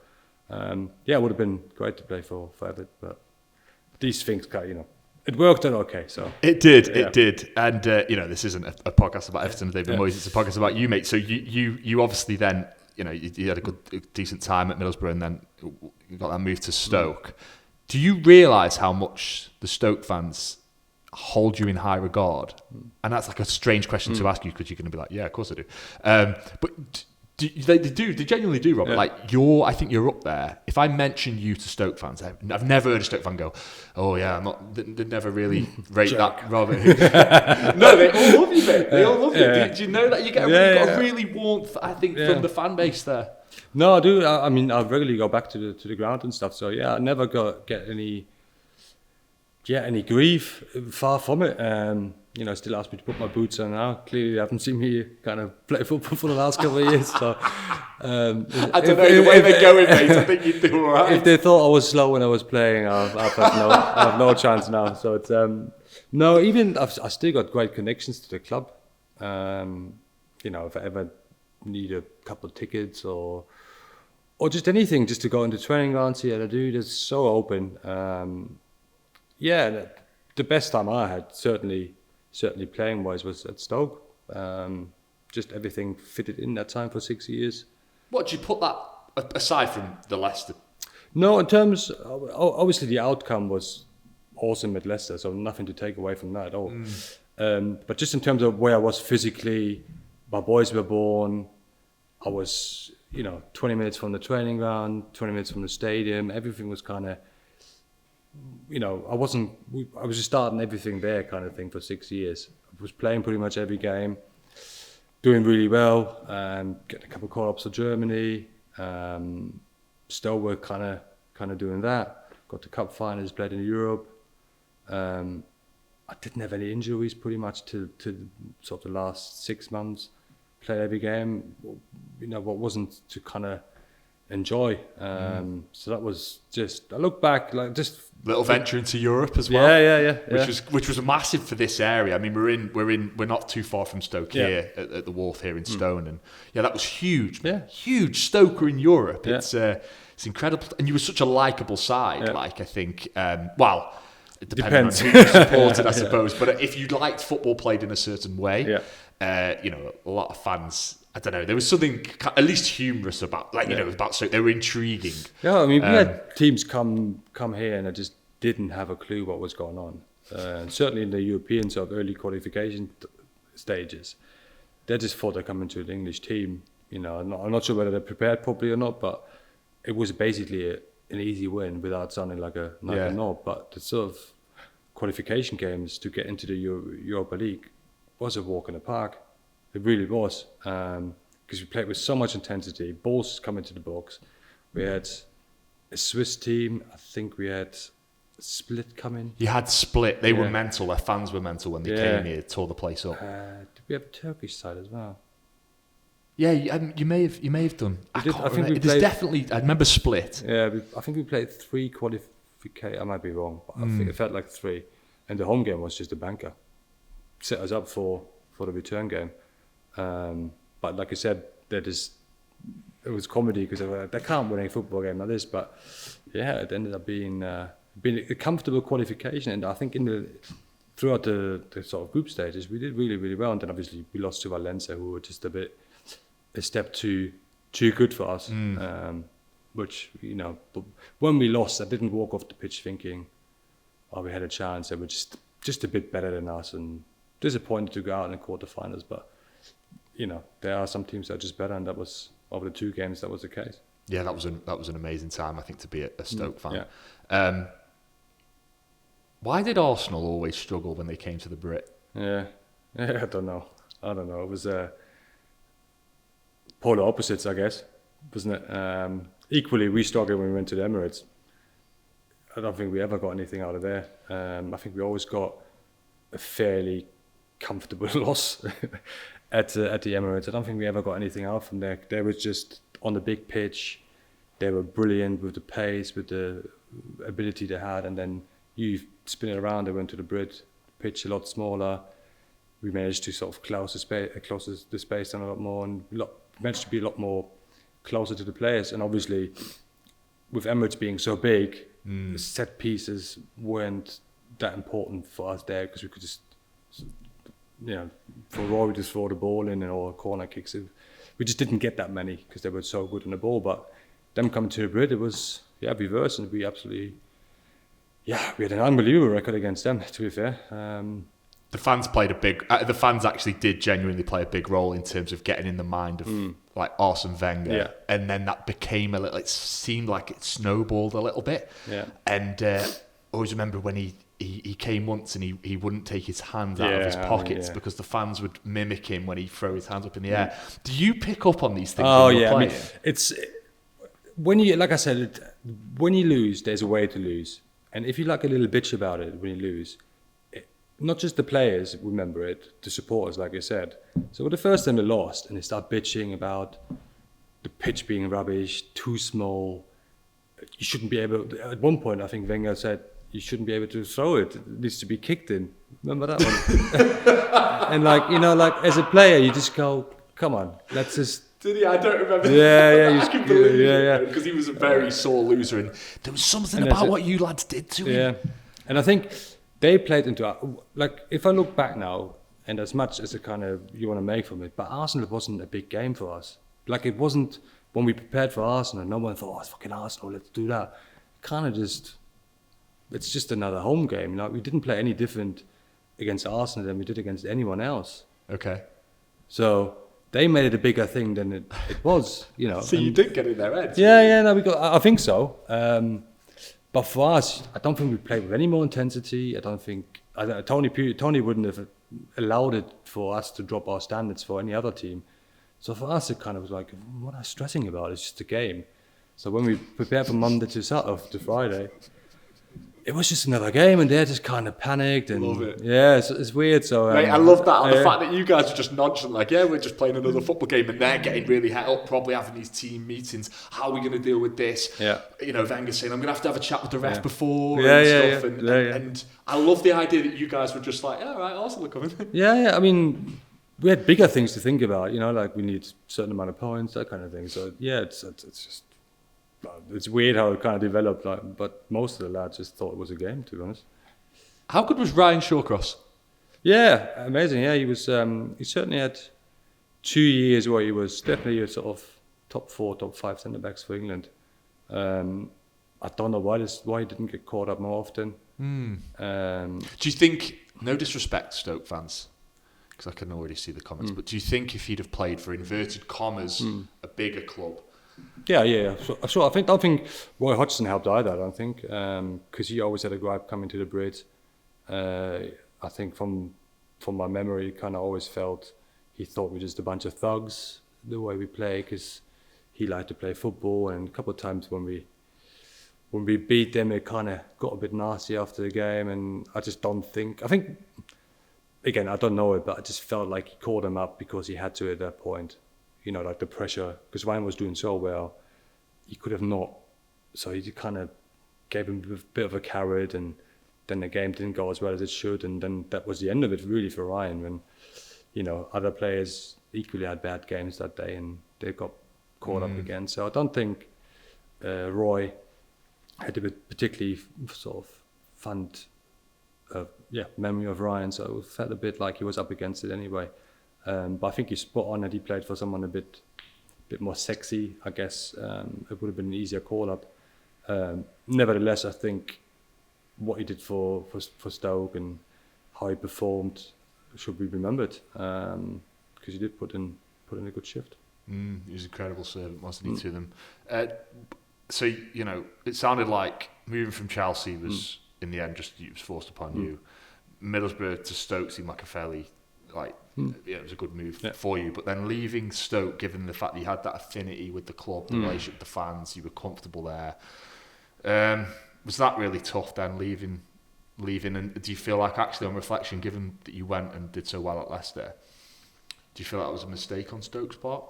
it would have been great to play for Everton. But these things, it worked out okay. So it did. And this isn't a podcast about Everton and David Moyes. It's a podcast about you, mate. So you obviously then, you had a decent time at Middlesbrough, and then you got that move to Stoke. Do you realise how much the Stoke fans hold you in high regard? And that's like a strange question to ask you, because you're going to be like, yeah, of course I do. But they genuinely do, Robert. Yeah. I think you're up there. If I mention you to Stoke fans, I've never heard a Stoke fan go, oh yeah, they never really rate that Robert. No, they all love you, mate. They all love you. Do you know that you get a really warmth, I think, from the fan base there? No, I do. I mean, I regularly go back to the ground and stuff. So yeah, I never get any grief. Far from it. Still ask me to put my boots on now. Clearly, they haven't seen me kind of play football for the last couple of years. So I don't know the way they're going, mate. I think you'd do all right. If they thought I was slow when I was playing, I have no chance now. So it's no. Even I still got great connections to the club. If I ever need a couple of tickets or just anything, just to go into training ground, see how they do. They're so open. The best time I had certainly playing wise was at Stoke. Just everything fitted in that time for 6 years. What, do you put that aside from the Leicester? No, in terms, obviously the outcome was awesome at Leicester, so nothing to take away from that at all. But just in terms of where I was physically, my boys were born, I was, 20 minutes from the training ground, 20 minutes from the stadium, everything was kind of, I was just starting everything there kind of thing for 6 years. I was playing pretty much every game, doing really well, getting a couple of call-ups for Germany, still were kind of doing that. Got to cup finals, played in Europe. I didn't have any injuries pretty much to sort of the last 6 months. Played every game, what wasn't to kind of enjoy. So that was just, I look back, like just little venture into Europe as well. Yeah. Which was massive for this area. I mean, we're not too far from Stoke here at the Wharf here in Stone, and that was huge. Yeah, huge. Stoke are in Europe. Yeah. It's incredible, and you were such a likable side. Yeah. Like I think, it depends on who you supported, I suppose. But if you liked football played in a certain way, a lot of fans. I don't know. There was something at least humorous about, about Stoke. They were intriguing. Yeah, I mean, we had teams come here and I just didn't have a clue what was going on. Certainly in the European sort of early qualification stages, they just thought they'd come into an English team. I'm not sure whether they're prepared properly or not, but it was basically an easy win without sounding like a knob. But the sort of qualification games to get into the Europa League was a walk in the park. It really was, because we played with so much intensity. Balls coming to the box. We had a Swiss team. I think we had Split coming. You had Split. They were mental. Their fans were mental when they came here, tore the place up. Did we have a Turkish side as well? Yeah, you may have done. I remember Split. Yeah, I think we played 3 qualifications. I might be wrong, but I think it felt like 3. And the home game was just a banker. Set us up for the return game. But like I said, it was comedy because they can't win a football game like this. But it ended up being a comfortable qualification, and I think throughout the sort of group stages we did really, really well. And then obviously we lost to Valencia, who were just a step too good for us. Which but when we lost, I didn't walk off the pitch thinking, "Oh, we had a chance." They were just a bit better than us, and disappointed to go out in the quarterfinals, but there are some teams that are just better, and that was over the 2 games that was the case. Yeah, that was an amazing time, I think, to be a Stoke fan. Yeah. Why did Arsenal always struggle when they came to the Brit? Yeah, I don't know. It was polar opposites, I guess, wasn't it? Equally, we struggled when we went to the Emirates. I don't think we ever got anything out of there. I think we always got a fairly comfortable loss at the Emirates. I don't think we ever got anything out from there. They were just on the big pitch. They were brilliant with the pace, with the ability they had, and then you spin it around. They went to the Brit pitch a lot smaller. We managed to sort of close the space down a lot more, and managed to be a lot more closer to the players. And obviously, with Emirates being so big, the set pieces weren't that important for us there, because we could just, for Roy, we just throw the ball in, or corner kicks. We just didn't get that many because they were so good on the ball. But them coming to the Brit, it was reverse, and we absolutely, we had an unbelievable record against them, to be fair. The fans played a big. The fans actually did genuinely play a big role in terms of getting in the mind of like Arsene Wenger, and then that became a little. It seemed like it snowballed a little bit. Yeah. And I always remember when he came once and he wouldn't take his hands out of his pockets because the fans would mimic him when he throw his hands up in the air. Do you pick up on these things? Oh yeah, I mean, it's when you, like I said, when you lose, there's a way to lose, and if you like a little bitch about it when you lose. Not just the players remember it, the supporters, like I said. So the first time they lost and they start bitching about the pitch being rubbish, too small. You shouldn't be able. At one point, I think Wenger said you shouldn't be able to throw it. It needs to be kicked in. Remember that one? And as a player, you just go, come on, let's just. Did he? I don't remember. Yeah. I can believe it because he was a very sore loser, and there was something about what you lads did to him. Yeah, and I think. They played into if I look back now, and as much as you want to make from it, but Arsenal wasn't a big game for us. Like it wasn't when we prepared for Arsenal. No one thought, "Oh, it's fucking Arsenal, let's do that." It's just another home game. Like we didn't play any different against Arsenal than we did against anyone else. Okay. So they made it a bigger thing than it was. So you did get in their heads. Yeah. No, I think so. But for us, I don't think we played with any more intensity. Tony wouldn't have allowed it for us to drop our standards for any other team. So for us, it kind of was like, what are you stressing about? It's just a game. So when we prepared for Monday to Friday, it was just another game, and they just kind of panicked. And love it. Yeah, it's weird. So mate, I love that. The fact that you guys are just nonchalant, like, we're just playing another football game, and they're getting really het up, probably having these team meetings. How are we going to deal with this? Yeah. Wenger saying, I'm going to have a chat with the ref before and stuff. And I love the idea that you guys were just like, all right, Arsenal are coming. Yeah. I mean, we had bigger things to think about. Like we need a certain amount of points, that kind of thing. So yeah, it's just. It's weird how it kind of developed, but most of the lads just thought it was a game, to be honest. How good was Ryan Shawcross? Yeah, amazing. Yeah, he was. He certainly had 2 years where he was definitely a sort of top 4, top 5 centre backs for England. I don't know why he didn't get caught up more often. Do you think? No disrespect, Stoke fans, because I can already see the comments. But do you think if he'd have played for inverted commas a bigger club? Yeah. Sure. I don't think Roy Hodgson helped either. I don't think because he always had a gripe coming to the Brit. I think from my memory, kind of always felt he thought we were just a bunch of thugs the way we play, because he liked to play football. And a couple of times when we beat them, it kind of got a bit nasty after the game. And I just don't think. I think again, I don't know it, but I just felt like he called him up because he had to at that point. Like the pressure, because Ryan was doing so well, he could have not. So he kind of gave him a bit of a carrot, and then the game didn't go as well as it should, and then that was the end of it really for Ryan. When other players equally had bad games that day, and they got caught up again. So I don't think Roy had a particularly sort of fond memory of Ryan. So it felt a bit like he was up against it anyway. But I think he's spot on that he played for someone a bit more sexy, I guess. It would have been an easier call-up. Nevertheless, I think what he did for Stoke and how he performed should be remembered, because he did put in a good shift. He was an incredible servant, wasn't he, to them? So, it sounded like moving from Chelsea was, in the end, it was forced upon you. Middlesbrough to Stoke seemed like a fairly... it was a good move for you, but then leaving Stoke, given the fact that you had that affinity with the club, the relationship with the fans, you were comfortable there. was that really tough then, leaving? And do you feel like, actually, on reflection, given that you went and did so well at Leicester, do you feel that was a mistake on Stoke's part?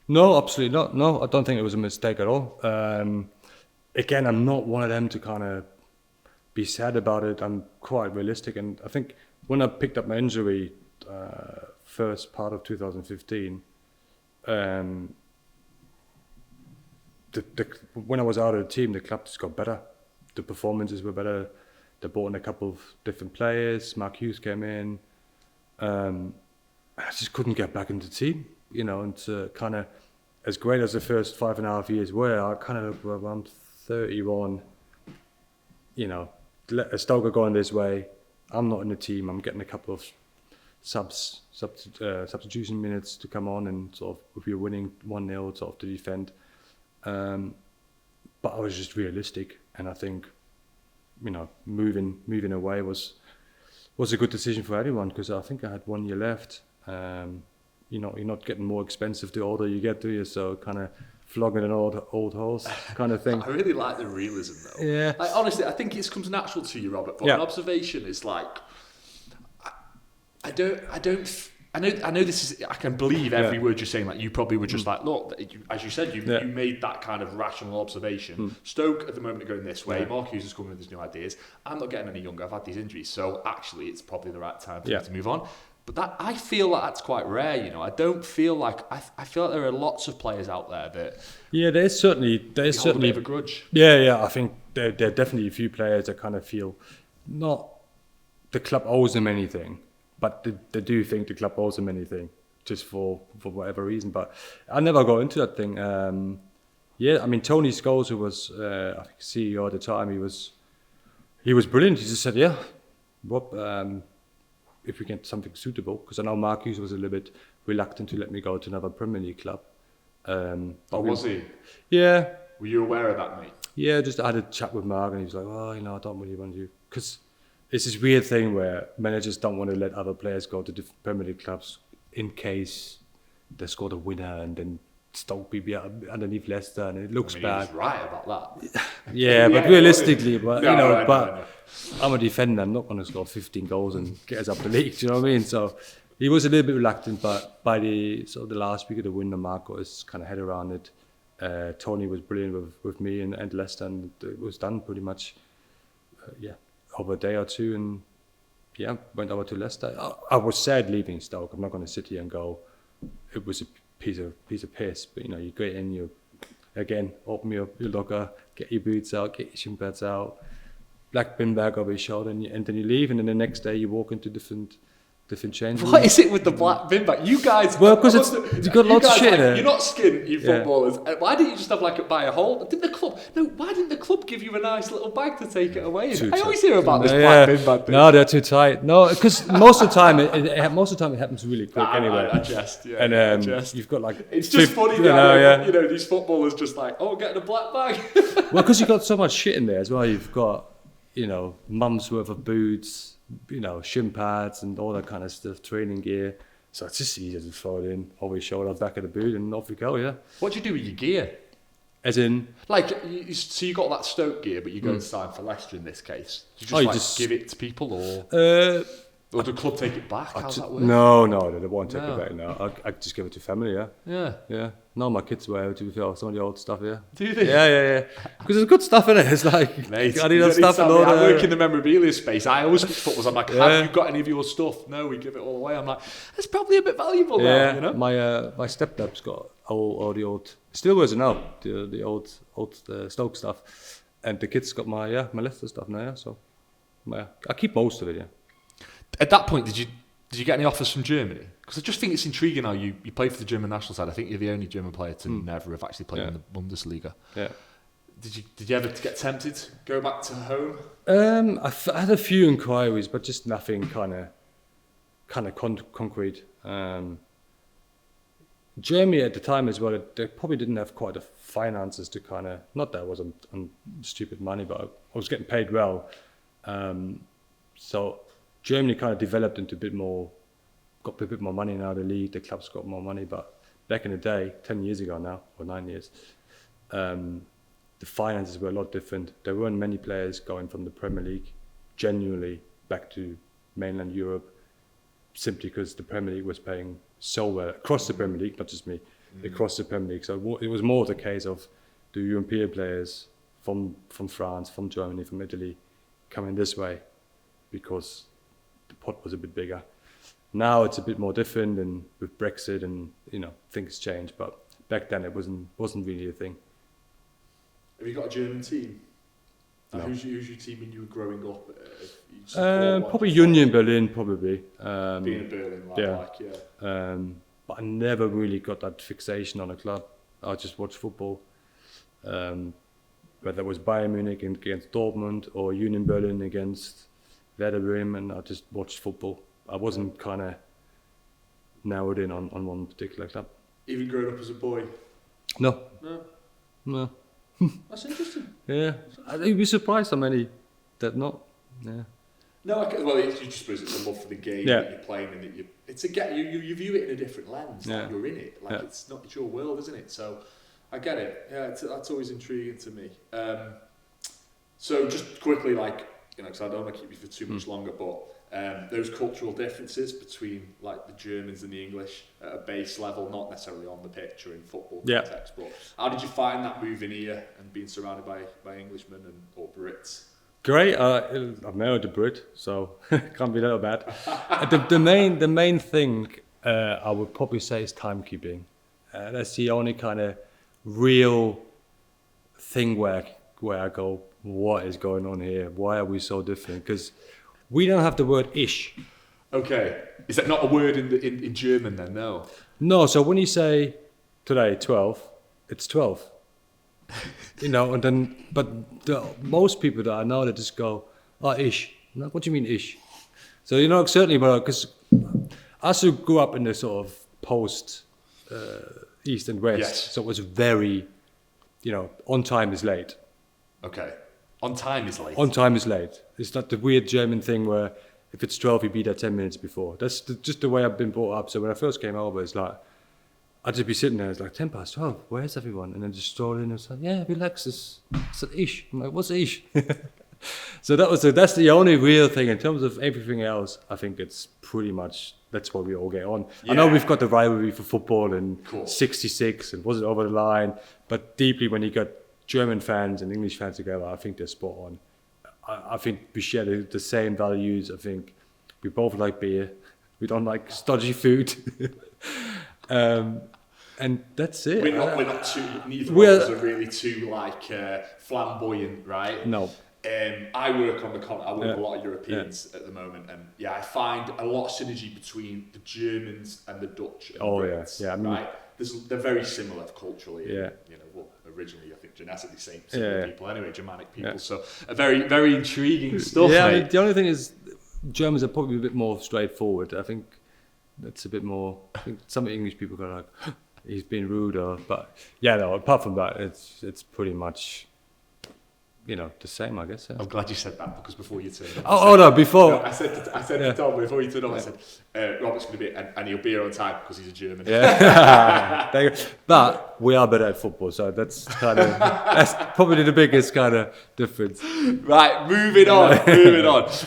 No, absolutely not. No, I don't think it was a mistake at all. Again, I'm not one of them to kind of be sad about it. I'm quite realistic, and I think when I picked up my injury, first part of 2015, when I was out of the team, the club just got better. The performances were better. They brought in a couple of different players. Mark Huth came in. I just couldn't get back into the team, and kind of, as great as the first 5.5 years were, I kind of around 31, Stoke are going this way. I'm not in the team. I'm getting a couple of substitution minutes to come on and sort of, if you're winning 1-0, sort of to defend. But I was just realistic, and I think, moving away was a good decision for anyone, because I think I had 1 year left. You're not getting more expensive the older you get, do you? So kind of flogging an old horse kind of thing. I really like the realism though. Yeah. Like, honestly, I think it comes natural to you, Robert. But an observation is like, I know this is, I can believe every word you're saying. Like, you probably were just like, look, as you said, you made that kind of rational observation. Stoke at the moment are going this way. Mark Hughes is coming with his new ideas. I'm not getting any younger. I've had these injuries, so actually it's probably the right time for me to move on. But that, I feel like that's quite rare. I don't feel like, I feel like there are lots of players out there that there's certainly hold a bit of a grudge. I think there are definitely a few players that kind of feel not the club owes them anything, but they do think the club owes them anything, just for whatever reason. But I never got into that thing. Tony Scholes, who was I think CEO at the time, he was brilliant. He just said, Rob, if we get something suitable, because I know Mark Hughes was a little bit reluctant to let me go to another Premier League club. Was he? Yeah. Were you aware of that, mate? Yeah, just I had a chat with Mark, and he was like, I don't really want you, because it's this weird thing where managers don't want to let other players go to different Premier League clubs in case they scored a winner and then Stoke be underneath Leicester, and it looks bad. He was right about that. But realistically, I'm a defender. I'm not going to score 15 goals and get us up the league. Do you know what I mean? So he was a little bit reluctant, but by the last week of the winter, Marco has kind of head around it. Tony was brilliant with me and Leicester, and it was done pretty much. Over a day or two, and went over to Leicester. I was sad leaving Stoke. I'm not going to sit here and go, it was a piece of piss. But you go in, you again open your locker, get your boots out, get your shin pads out, black bin bag over your shoulder, and then you leave. And then the next day you walk into different change rooms. What is it with the black bin bag? You guys, because you've got lots of shit there. You're not skin, you footballers. Why didn't you just have buy a whole? Why didn't the club give you a nice little bag to take it away? I always hear about this black bin bag thing. No, they're too tight. No, because most of the time it happens really quick anyway. I jest, yeah. And you've got it's just funny, these footballers just getting a black bag. Well, because you've got so much shit in there as well. You've got months worth of boots, shin pads and all that kind of stuff, training gear. So it's just easier to throw it in over your shoulder, back of the boot, and off you go. What do you do with your gear? As in, so you got that Stoke gear, but you go to sign for Leicester in this case. Do you just give it to people, or do the club take it back? How's that work? No, they won't take it back. No, I just give it to family. Yeah. No, my kids wear it, to be fair, some of the old stuff. Yeah. Do they? Yeah. Because there's good stuff in it. It's like, mate, I need that stuff. I work in the memorabilia space. I always get footballs. I'm like, have you got any of your stuff? No, we give it all away. I'm like, that's probably a bit valuable now. My stepdad's got all the old, still wears it now, the old Stoke stuff, and the kids got my Leicester stuff now. Yeah, so I keep most of it. Yeah. At that point, did you get any offers from Germany? Because I just think it's intriguing how you play for the German national side. I think you're the only German player to never have actually played in the Bundesliga. Yeah. Did you ever get tempted to go back to home? I've had a few inquiries, but just nothing kind of concrete. Germany at the time as well, they probably didn't have quite the finances to kind of, not that I was on stupid money, but I was getting paid well. So Germany kind of developed into got a bit more money now. The league, the clubs got more money. But back in the day, 10 years ago now, or 9 years, the finances were a lot different. There weren't many players going from the Premier League genuinely back to mainland Europe, simply because the Premier League was paying so well across the Premier League, not just me, across the Premier League. So it was more the case of the European players from France, from Germany, from Italy coming this way because the pot was a bit bigger. Now it's a bit more different, and with Brexit and things change. But back then it wasn't really a thing. Have you got a German team? No. Who's your team when you were growing up? Probably Union Berlin, probably. Being a Berlin lad, but I never really got that fixation on a club. I just watched football. Whether it was Bayern Munich against Dortmund or Union Berlin against Werder Bremen, I just watched football. I wasn't kind of narrowed in on one particular club. Even growing up as a boy? No. That's interesting. Yeah, I'd be surprised how many that not. Yeah. No, you just suppose it's a love for the game that you're playing, and that you view it in a different lens. Like you're in it, it's your world, isn't it? So I get it. Yeah, that's always intriguing to me. So just quickly, because I don't want to keep you for too much longer, but those cultural differences between the Germans and the English at a base level, not necessarily on the pitch or in football context, but how did you find that moving here and being surrounded by Englishmen or Brits? Great. I'm married a Brit, so can't be that bad. The main thing I would probably say is timekeeping. That's the only kind of real thing where I go, what is going on here? Why are we so different? Because we don't have the word "ish." Okay, is that not a word in German then? No. No. So when you say today 12, it's 12. And then, but most people that I know, they just go, ish. I'm like, what do you mean ish? So, certainly, because I also grew up in the sort of post East and West, so it was very, on time is late. Okay. On time is late? On time is late. It's not the weird German thing where if it's 12, you be there 10 minutes before. That's just the way I've been brought up. So when I first came over, it's like, I'd just be sitting there, it's like 10 past 12, where's everyone? And then just stroll in and it's like, yeah, relax, it's an ish. I'm like, what's ish? So that's the only real thing. In terms of everything else, I think it's pretty much, that's what we all get on. Yeah. I know we've got the rivalry for football and 66 and was it over the line, but deeply when you got German fans and English fans together, I think they're spot on. I think we share the same values. I think we both like beer. We don't like stodgy food. And that's it. We're not too. Neither of us are really too flamboyant, right? No. I work on the continent. I work with a lot of Europeans at the moment, and I find a lot of synergy between the Germans and the Dutch. And Brits, I mean, right? They're very similar culturally. Yeah. Originally, I think genetically similar people. Anyway, Germanic people. Yeah. So a very, very intriguing stuff. Yeah. Mate. I mean, the only thing is, Germans are probably a bit more straightforward. I think that's a bit more. I think some English people go like, he's being rude, but apart from that, it's pretty much, the same, I guess. Yeah. I'm glad you said that because before you turned up. Before. I said to Tom before you turned up, I said, Robert's going to be, and he'll be here on time because he's a German. Yeah. But we are better at football, so that's probably the biggest kind of difference. Right, moving on.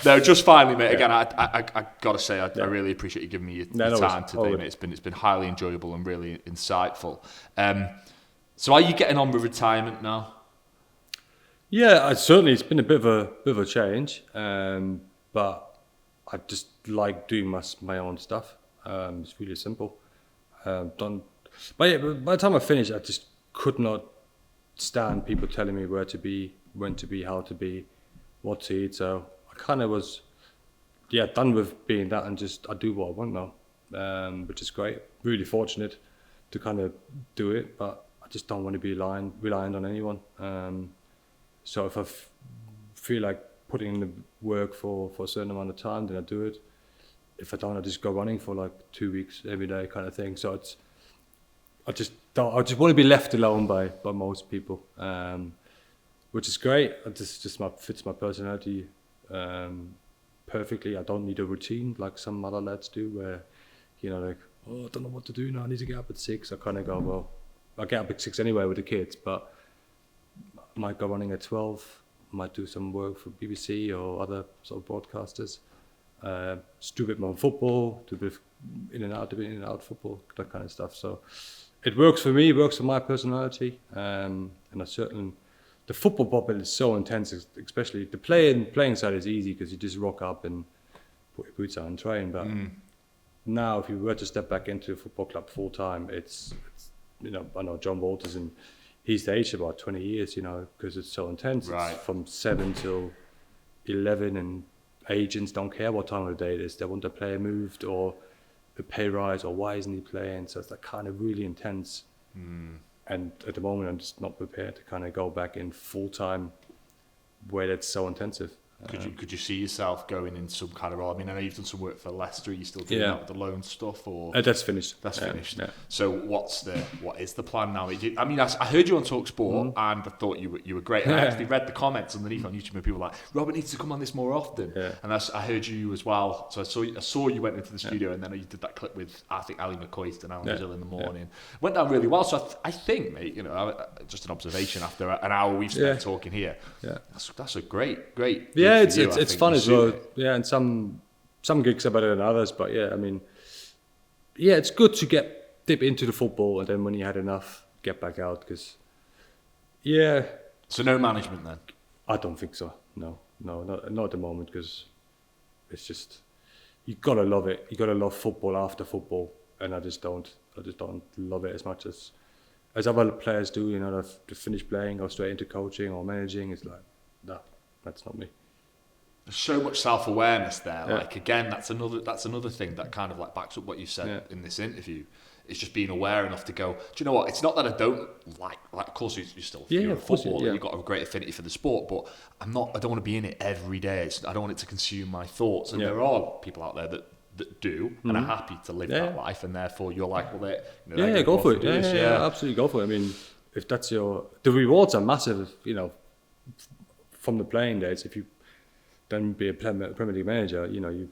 No, just finally, mate. Again, I got to say, I really appreciate you giving me your time today, mate. It's been highly enjoyable and really insightful. So, are you getting on with retirement now? Yeah, certainly it's been a bit of a change, but I just like doing my own stuff. It's really simple. But by the time I finished, I just could not stand people telling me where to be, when to be, how to be, what to eat. So I kind of was, done with being that, and just I do what I want now, which is great. Really fortunate to kind of do it, but I just don't want to be reliant on anyone. So if I feel like putting in the work for a certain amount of time, then I do it. If I don't, I just go running for like 2 weeks every day, kind of thing. So I just want to be left alone by most people, which is great. It just fits my personality perfectly. I don't need a routine like some other lads do, where I don't know what to do now. I need to get up at 6. I kind of go, well, I get up at 6 anyway with the kids, but might go running at 12, might do some work for BBC or other sort of broadcasters. Just do a bit more football, do a bit of in and out football, that kind of stuff. So it works for me, works for my personality, and I certainly, the football bubble is so intense, especially the playing side is easy because you just rock up and put your boots on and train. But now, if you were to step back into a football club full time, it's I know John Walters, and he's staged about 20 years, because it's so intense. Right. It's from 7 till 11, and agents don't care what time of the day it is. They want the player moved or the pay rise or why isn't he playing. So it's like kind of really intense. And at the moment, I'm just not prepared to kind of go back in full time where it's so intensive. Could you see yourself going in some kind of role? I mean, I know you've done some work for Leicester. Are you still doing that with the loan stuff, or that's finished? That's finished. Yeah. So what is the plan now? I mean, I heard you on Talk Sport, and I thought you were great. And I actually read the comments underneath on YouTube, where people were like, Robert needs to come on this more often. Yeah. And I heard you as well. So I saw you went into the studio, and then you did that clip with, I think, Ali McCoist and Alan Gill in the morning. Went down really well. So I think, mate, just an observation after an hour we've spent talking here. Yeah, that's a great. Yeah, it's fun as well. Yeah, and some gigs are better than others, but I mean, it's good to dip into the football, and then when you had enough, get back out. Because so no management then? I don't think so. No, not at the moment, because it's just, you gotta love it. You gotta love football after football, and I just don't love it as much as other players do. To finish playing, go straight into coaching or managing. It's like, no, that's not me. There's so much self-awareness there. Like, again, that's another thing that kind of like backs up what you said in this interview. It's just being aware enough to go, do you know what? It's not that I don't like of course you're still you're a footballer, you've got a great affinity for the sport, but I don't want to be in it every day. I don't want it to consume my thoughts. And there are people out there that do and are happy to live that life, and therefore you're like, well, go for it. Yeah, absolutely, go for it. I mean, if that's the rewards are massive, from the playing days. If you then be a Premier League manager, you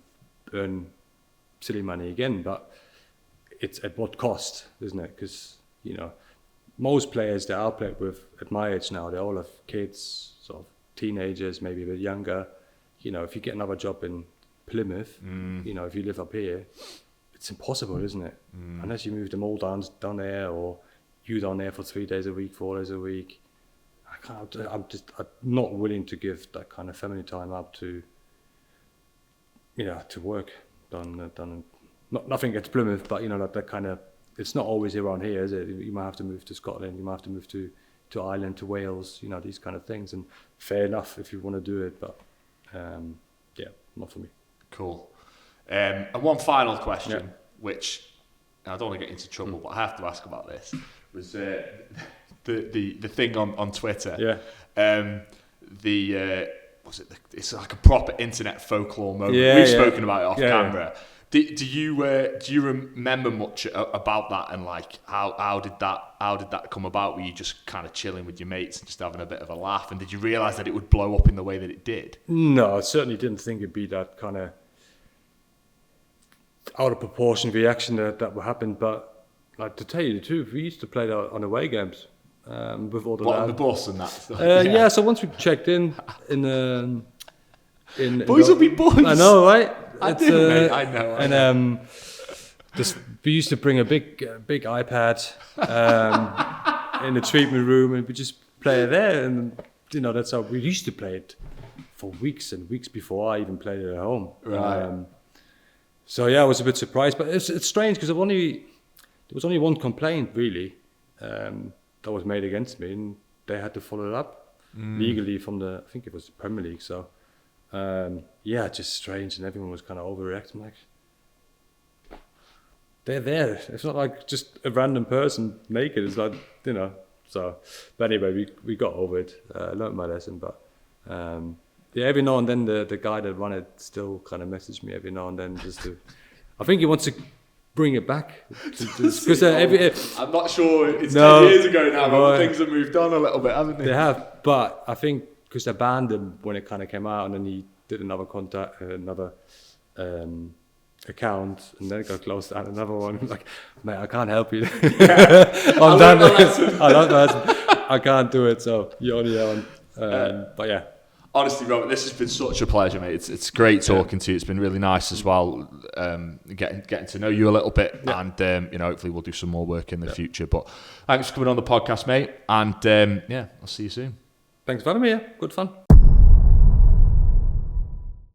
earn silly money again, but it's at what cost, isn't it? Because, most players that I played with at my age now, they all have kids, sort of teenagers, maybe a bit younger. If you get another job in Plymouth, if you live up here, it's impossible, isn't it? Unless you move them all down there, or you down there for 3 days a week, 4 days a week. I'm not willing to give that kind of family time up to work. Done. Nothing against Plymouth, but that kind of, it's not always around here, is it? You might have to move to Scotland, you might have to move to Ireland, to Wales, these kind of things. And fair enough if you want to do it, but not for me. Cool. And one final question, which I don't want to get into trouble, but I have to ask about this. Was the thing on Twitter? It's like a proper internet folklore moment. We've spoken about it off camera. Do you remember much about that, and like how did that come about? Were you just kind of chilling with your mates and just having a bit of a laugh? And did you realise that it would blow up in the way that it did? No, I certainly didn't think it'd be that kind of out of proportion reaction that would happen. But like, to tell you the truth, we used to play that on away games with all the on the bus and that stuff. So once we checked in boys will be boys. I know, right? Mate. I know. And we used to bring a big iPad in the treatment room, and we just play it there. And that's how we used to play it for weeks and weeks before I even played it at home. Right. I was a bit surprised, but it's strange because there was only one complaint really that was made against me, and they had to follow it up legally from I think it was the Premier League. So. Just strange, and everyone was kind of overreacting. Like, they're there. It's not like just a random person naked. It's like, So, but anyway, we got over it. Learned my lesson, but every now and then the guy that ran it still kind of messaged me every now and then just to. I think he wants to bring it back because I'm not sure. It's 10 years ago now, but things have moved on a little bit, haven't they? They have, but I think. Because they banned him when it kind of came out, and then he did another account, and then it got closed down, another one. Like, mate, I can't help you. I'm done. I learned the lesson. I can't do it, so you're on your own. But yeah. Honestly, Robert, this has been such a pleasure, mate. It's great talking to you. It's been really nice as well, getting to know you a little bit, and hopefully we'll do some more work in the future. But thanks for coming on the podcast, mate, and I'll see you soon. Thanks for having me. Yeah, good fun.